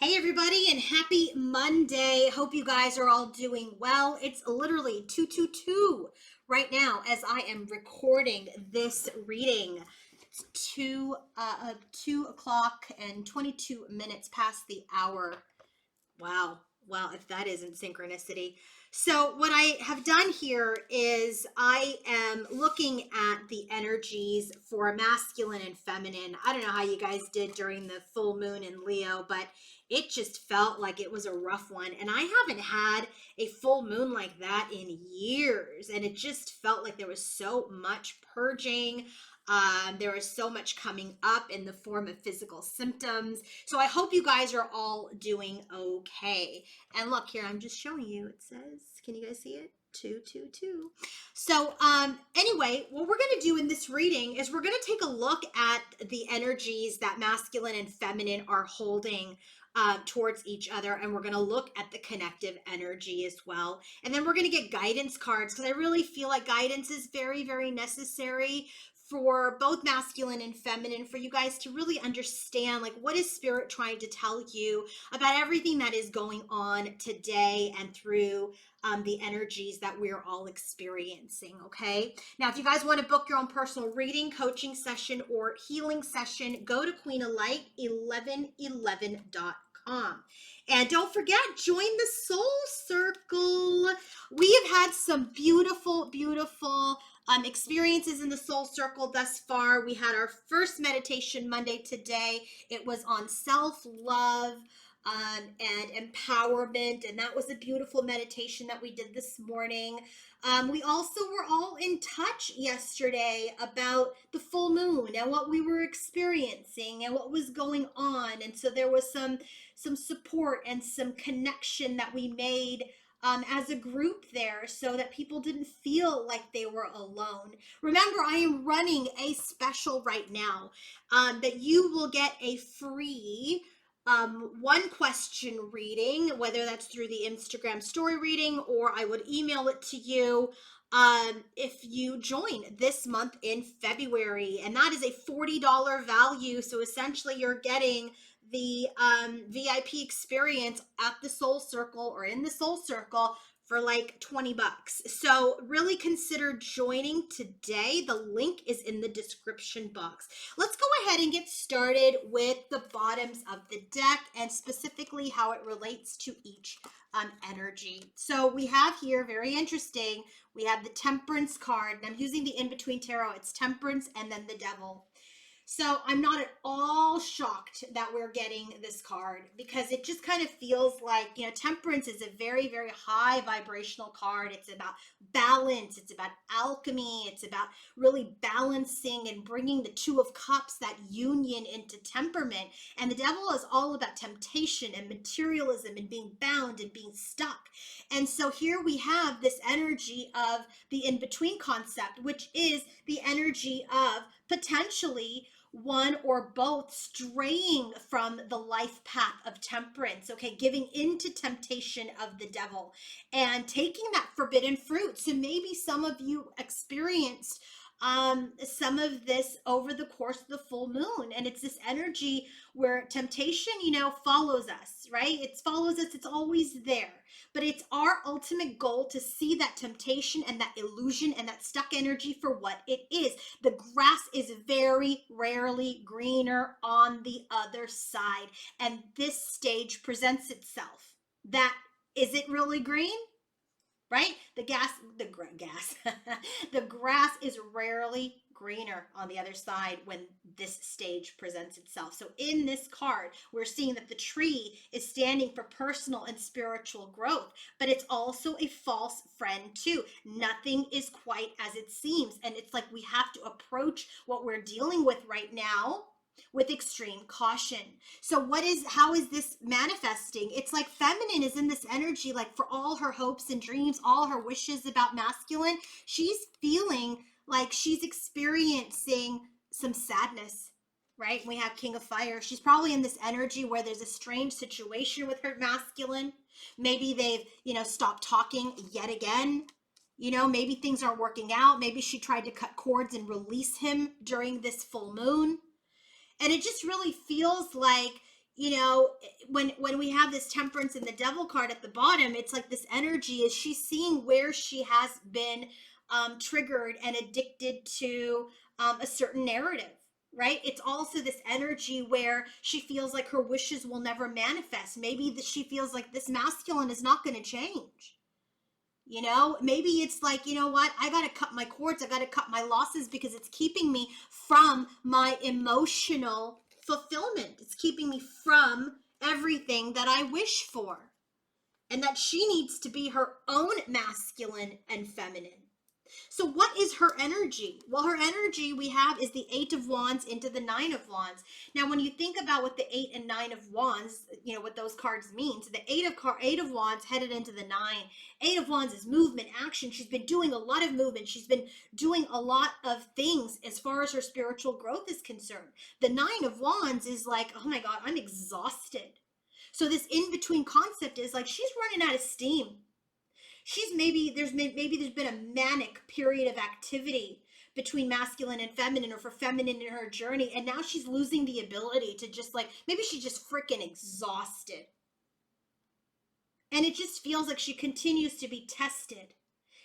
Hey everybody and happy Monday. Hope you guys are all doing well. It's literally 222 right now as I am recording this reading. It's 2 o'clock and 22 minutes past the hour. Wow. Wow, if that isn't synchronicity. So, what I have done here is I am looking at the energies for masculine and feminine. I don't know how you guys did during the full moon in Leo, but it just felt like it was a rough one. And I haven't had a full moon like that in years. And it just felt like there was so much purging. There is so much coming up in the form of physical symptoms. So I hope you guys are all doing okay. And look here, I'm just showing you. It says, can you guys see it? 222. So anyway, what we're going to do in this reading is we're going to take a look at the energies that masculine and feminine are holding towards each other, and we're going to look at the connective energy as well. And then we're going to get guidance cards because I really feel like guidance is very, very necessary for both masculine and feminine, for you guys to really understand, like, what is spirit trying to tell you about everything that is going on today and through the energies that we're all experiencing. Okay, now if you guys want to book your own personal reading, coaching session, or healing session, go to queenoflight1111.com. And don't forget, join the Soul Circle. We have had some beautiful, beautiful experiences in the Soul Circle thus far. We had our first meditation Monday today. It was on self-love and empowerment, and that was a beautiful meditation that we did this morning. We also were all in touch yesterday about the full moon and what we were experiencing and what was going on, and so there was some support and some connection that we made as a group there, so that people didn't feel like they were alone. Remember, I am running a special right now that you will get a free one question reading, whether that's through the Instagram story reading or I would email it to you if you join this month in February. And that is a $40 value. So essentially you're getting the VIP experience at the Soul Circle or in the Soul Circle for like 20 bucks. So really consider joining today. The link is in the description box. Let's go ahead and get started with the bottoms of the deck and specifically how it relates to each energy. So we have here, very interesting, we have the Temperance card, and I'm using the In-Between Tarot. It's Temperance and then the Devil. So I'm not at all shocked that we're getting this card, because it just kind of feels like, Temperance is a very, very high vibrational card. It's about balance. It's about alchemy. It's about really balancing and bringing the Two of Cups, that union, into temperament. And the Devil is all about temptation and materialism and being bound and being stuck. And so here we have this energy of the in-between concept, which is the energy of potentially one or both straying from the life path of temperance, okay, giving into temptation of the devil and taking that forbidden fruit. So maybe some of you experienced some of this over the course of the full moon, and it's this energy where temptation, follows us, right? It follows us. It's always there, but it's our ultimate goal to see that temptation and that illusion and that stuck energy for what it is. The grass is very rarely greener on the other side, and this stage presents itself. That is it really green? Right? The the grass is rarely greener on the other side when this stage presents itself. So in this card, we're seeing that the tree is standing for personal and spiritual growth, but it's also a false friend too. Nothing is quite as it seems. And it's like we have to approach what we're dealing with right now with extreme caution. So how is this manifesting? It's like feminine is in this energy, like for all her hopes and dreams, all her wishes about masculine, she's feeling like she's experiencing some sadness, right? We have King of Fire. She's probably in this energy where there's a strange situation with her masculine. Maybe they've, stopped talking yet again. Maybe things aren't working out. Maybe she tried to cut cords and release him during this full moon. And it just really feels like, you know, when we have this temperance and the devil card at the bottom, it's like this energy is she's seeing where she has been triggered and addicted to a certain narrative, right? It's also this energy where she feels like her wishes will never manifest. Maybe that she feels like this masculine is not going to change. You know, maybe it's like, you know what? I got to cut my cords. I got to cut my losses because it's keeping me from my emotional fulfillment. It's keeping me from everything that I wish for. And that she needs to be her own masculine and feminine. So what is her energy? Well, her energy we have is the 8 of Wands into the 9 of Wands. Now, when you think about what the 8 and 9 of Wands, you know, what those cards mean. So the 8 of Wands headed into the 9. 8 of Wands is movement, action. She's been doing a lot of movement. She's been doing a lot of things as far as her spiritual growth is concerned. The 9 of Wands is like, oh my God, I'm exhausted. So this in-between concept is like she's running out of steam. She's maybe there's been a manic period of activity between masculine and feminine, or for feminine in her journey, and now she's losing the ability to just like, maybe she's just freaking exhausted, and it just feels like she continues to be tested,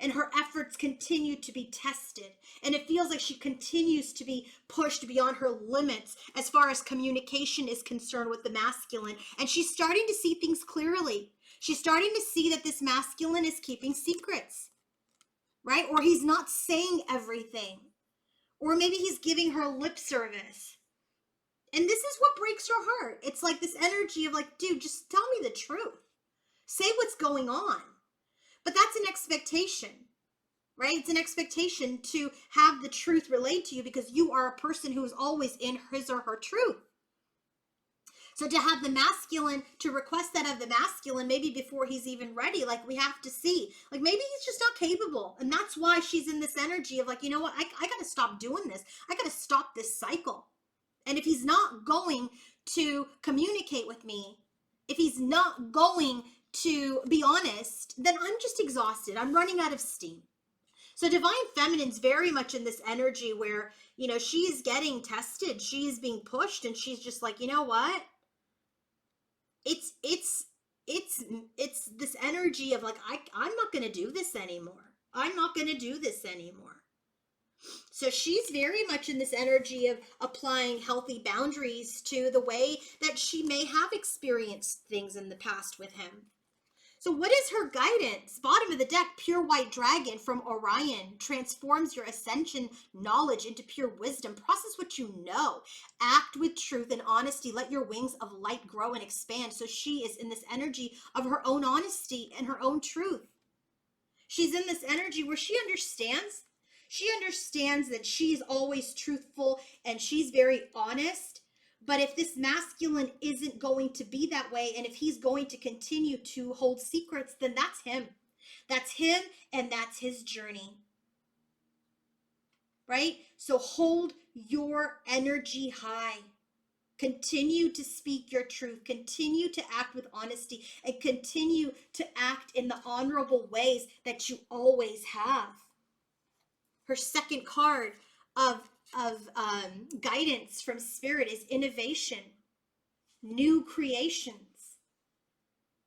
and her efforts continue to be tested, and it feels like she continues to be pushed beyond her limits as far as communication is concerned with the masculine, and she's starting to see things clearly. She's starting to see that this masculine is keeping secrets, right? Or he's not saying everything, or maybe he's giving her lip service, and this is what breaks her heart. It's like this energy of like, dude, just tell me the truth, say what's going on. But that's an expectation, right? It's an expectation to have the truth relayed to you because you are a person who is always in his or her truth. So to have the masculine, to request that of the masculine, maybe before he's even ready, like we have to see, like maybe he's just not capable. And that's why she's in this energy of like, you know what, I got to stop doing this. I got to stop this cycle. And if he's not going to communicate with me, if he's not going to be honest, then I'm just exhausted. I'm running out of steam. So divine feminine's very much in this energy where, you know, she's getting tested, she's being pushed, and she's just like, you know what? It's this energy of like, I'm not going to do this anymore. I'm not going to do this anymore. So she's very much in this energy of applying healthy boundaries to the way that she may have experienced things in the past with him. So what is her guidance? Bottom of the deck, pure white dragon from Orion transforms your ascension knowledge into pure wisdom. Process what you know. Act with truth and honesty. Let your wings of light grow and expand. So she is in this energy of her own honesty and her own truth. She's in this energy where she understands. She understands that she's always truthful and she's very honest. But if this masculine isn't going to be that way, and if he's going to continue to hold secrets, then that's him. That's him, and that's his journey. Right? So hold your energy high. Continue to speak your truth. Continue to act with honesty, and continue to act in the honorable ways that you always have. Her second card of guidance from spirit is innovation, new creations.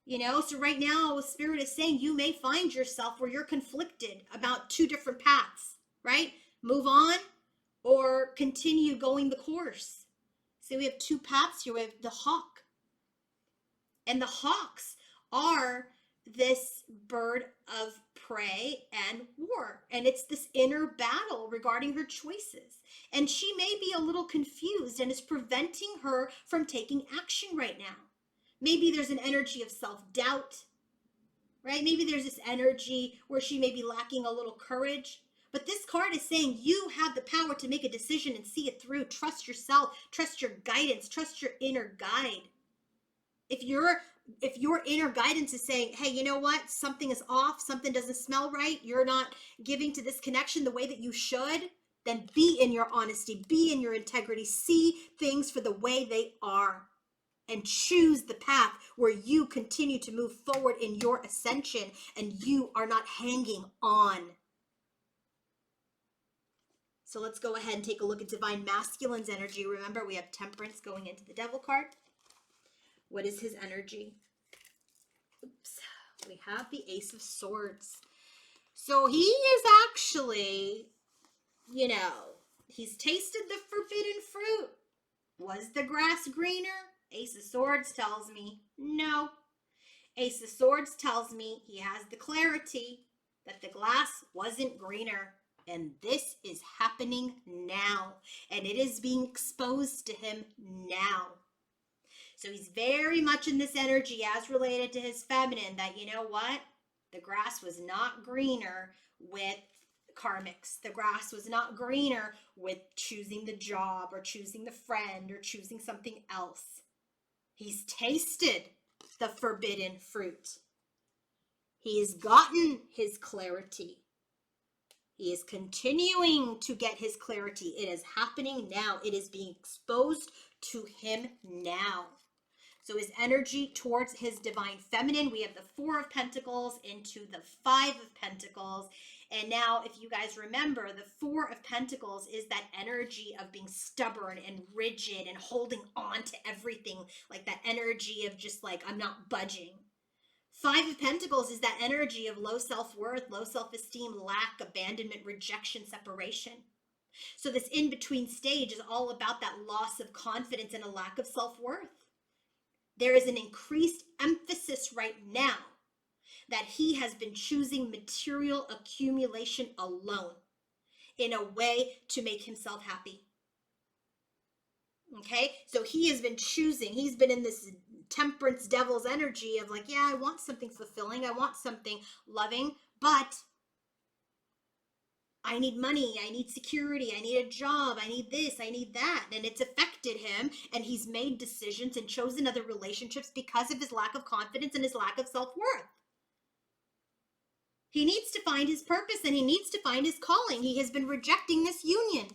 You know, so right now spirit is saying you may find yourself where you're conflicted about two different paths, right? Move on or continue going the course. So we have two paths here. We have the hawk, and the hawks are this bird of prey and war, and it's this inner battle regarding her choices, and she may be a little confused and is preventing her from taking action right now. Maybe there's an energy of self-doubt, right? Maybe there's this energy where she may be lacking a little courage. But this card is saying you have the power to make a decision and see it through. Trust yourself, trust your guidance, trust your inner guide. If your inner guidance is saying, hey, you know what? Something is off, something doesn't smell right, you're not giving to this connection the way that you should, then be in your honesty, be in your integrity, see things for the way they are, and choose the path where you continue to move forward in your ascension and you are not hanging on. So let's go ahead and take a look at divine masculine's energy. Remember, we have temperance going into the devil card. What is his energy? Oops. We have the Ace of Swords. So he is actually, he's tasted the forbidden fruit. Was the grass greener? Ace of Swords tells me no. Ace of Swords tells me he has the clarity that the glass wasn't greener. And this is happening now. And it is being exposed to him now. So he's very much in this energy as related to his feminine that, you know what? The grass was not greener with karmics. The grass was not greener with choosing the job or choosing the friend or choosing something else. He's tasted the forbidden fruit. He has gotten his clarity. He is continuing to get his clarity. It is happening now. It is being exposed to him now. So his energy towards his divine feminine, we have the Four of Pentacles into the Five of Pentacles. And now, if you guys remember, the Four of Pentacles is that energy of being stubborn and rigid and holding on to everything, like that energy of just like, I'm not budging. Five of Pentacles is that energy of low self-worth, low self-esteem, lack, abandonment, rejection, separation. So this in-between stage is all about that loss of confidence and a lack of self-worth. There is an increased emphasis right now that he has been choosing material accumulation alone in a way to make himself happy. Okay, so he has been choosing, he's been in this temperance devil's energy of like, yeah, I want something fulfilling, I want something loving, but I need money, I need security, I need a job, I need this, I need that. And it's affected him, and he's made decisions and chosen other relationships because of his lack of confidence and his lack of self-worth. He needs to find his purpose and he needs to find his calling. He has been rejecting this union.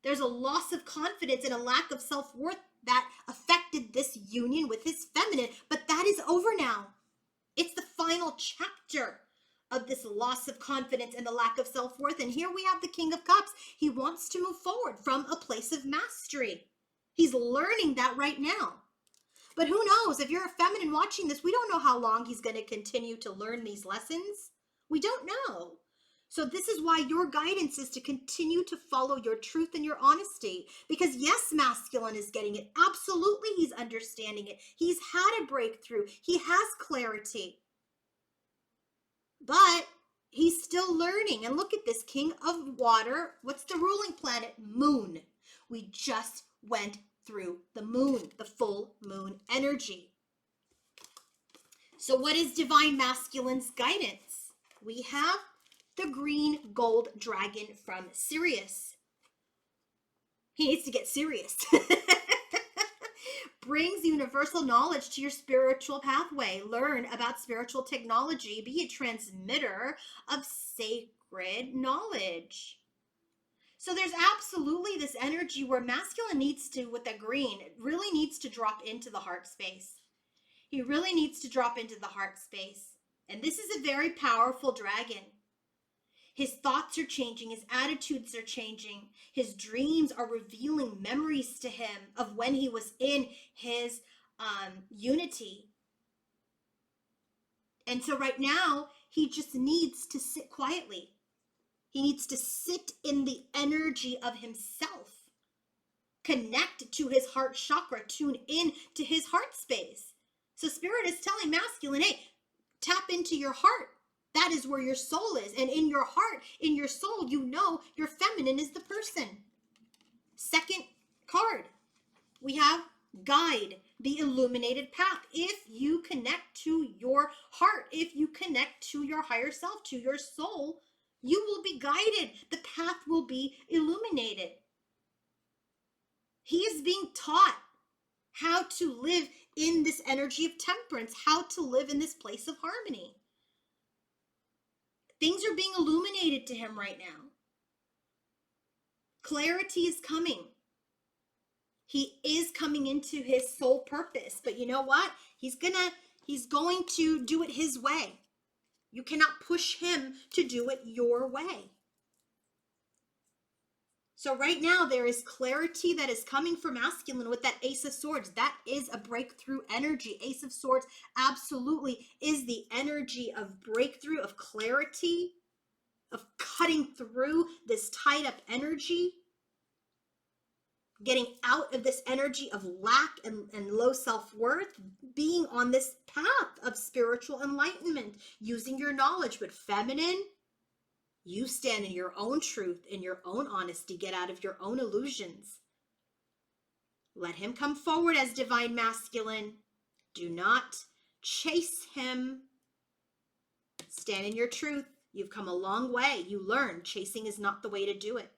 There's a loss of confidence and a lack of self-worth that affected this union with his feminine, but that is over now. It's the final chapter of this loss of confidence and the lack of self-worth. And here we have the King of Cups. He wants to move forward from a place of mastery. He's learning that right now. But who knows? If you're a feminine watching this, we don't know how long he's going to continue to learn these lessons. We don't know. So this is why your guidance is to continue to follow your truth and your honesty. Because yes, masculine is getting it. Absolutely, he's understanding it. He's had a breakthrough. He has clarity. But he's still learning. And look at this King of Water. What's the ruling planet? Moon. We just went through the moon, the full moon energy. So what is divine masculine's guidance? We have the green gold dragon from Sirius. He needs to get serious. Brings universal knowledge to your spiritual pathway. Learn about spiritual technology. Be a transmitter of sacred knowledge. So there's absolutely this energy where masculine needs to, with the green, it really needs to drop into the heart space. He really needs to drop into the heart space. And this is a very powerful dragon. His thoughts are changing. His attitudes are changing. His dreams are revealing memories to him of when he was in his unity. And so right now, he just needs to sit quietly. He needs to sit in the energy of himself. Connect to his heart chakra. Tune in to his heart space. So Spirit is telling masculine, hey, tap into your heart. That is where your soul is. And in your heart, in your soul, you know your feminine is the person. Second card, we have guide, the illuminated path. If you connect to your heart, if you connect to your higher self, to your soul, you will be guided. The path will be illuminated. He is being taught how to live in this energy of temperance, how to live in this place of harmony. Things are being illuminated to him right now. Clarity is coming. He is coming into his soul purpose. But you know what? He's going to do it his way. You cannot push him to do it your way. So right now there is clarity that is coming for masculine with that Ace of Swords. That is a breakthrough energy. Ace of Swords absolutely is the energy of breakthrough, of clarity, of cutting through this tied up energy, getting out of this energy of lack and low self-worth, being on this path of spiritual enlightenment, using your knowledge. But feminine, you stand in your own truth, in your own honesty, get out of your own illusions. Let him come forward as divine masculine. Do not chase him. Stand in your truth. You've come a long way. You learn chasing is not the way to do it.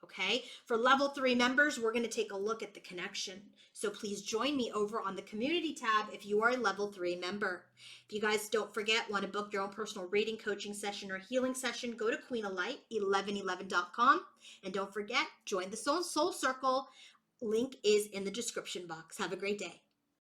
Okay, for level 3 members, we're going to take a look at the connection. So please join me over on the community tab if you are a level 3 member. If you guys don't forget, want to book your own personal reading, coaching session, or healing session, go to queenoflight1111.com. And don't forget, join the Soul Circle. Link is in the description box. Have a great day.